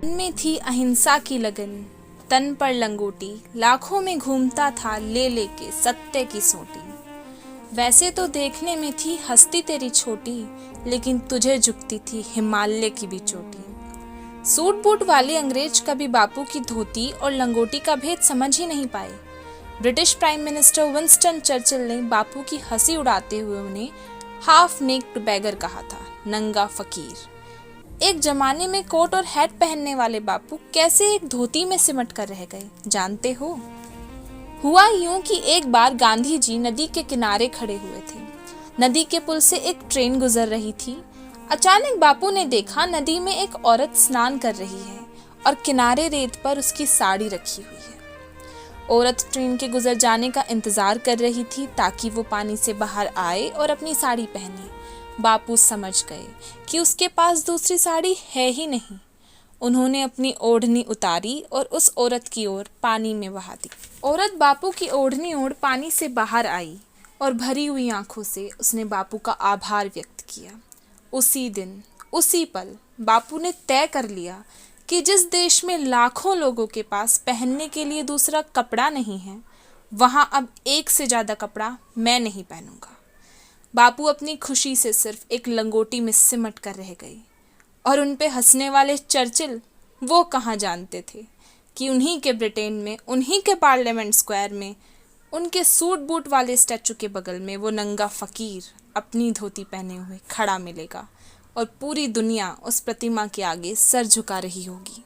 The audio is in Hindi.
उनमें थी अहिंसा की लगन, तन पर लंगोटी, लाखों में घूमता था ले लेके सत्य की सोटी। वैसे तो देखने में थी हस्ती तेरी छोटी, लेकिन तुझे झुकती थी हिमालय की भी चोटी। सूट बूट वाले अंग्रेज कभी बापू की धोती और लंगोटी का भेद समझ ही नहीं पाए। British prime minister Winston Churchill ने बापू की हंसी उड़ाते हुए उन्हें हाफ नेक्ड बैगर कहा था, नंगा फकीर। एक जमाने में कोट और हैट पहनने वाले बापू कैसे एक धोती में सिमट कर रह गए, जानते हो? हुआ यूं कि एक बार गांधी जी नदी के किनारे खड़े हुए थे। नदी के पुल से एक ट्रेन गुजर रही थी। अचानक बापू ने देखा नदी में एक औरत स्नान कर रही है और किनारे रेत पर उसकी साड़ी रखी हुई है। औरत ट्रेन के गुजर जाने का इंतजार कर रही थी ताकि वो पानी से बाहर आए और अपनी साड़ी पहने। बापू समझ गए कि उसके पास दूसरी साड़ी है ही नहीं। उन्होंने अपनी ओढ़नी उतारी और उस औरत की ओर पानी में बहा दी। औरत बापू की ओढ़नी ओढ़ पानी से बाहर आई और भरी हुई आंखों से उसने बापू का आभार व्यक्त किया। उसी दिन, उसी पल बापू ने तय कर लिया कि जिस देश में लाखों लोगों के पास पहनने के लिए दूसरा कपड़ा नहीं है, वहां अब एक से ज्यादा कपड़ा मैं नहीं पहनूंगा। बापू अपनी खुशी से सिर्फ एक लंगोटी में सिमट कर रह गए और उन पे हंसने वाले चर्चिल वो कहाँ जानते थे कि उन्हीं के ब्रिटेन में, उन्हीं के पार्लियामेंट स्क्वायर में, उनके सूट बूट वाले स्टैचू के बगल में वो नंगा फकीर अपनी धोती पहने हुए खड़ा मिलेगा और पूरी दुनिया उस प्रतिमा के आगे सर झुका रही होगी।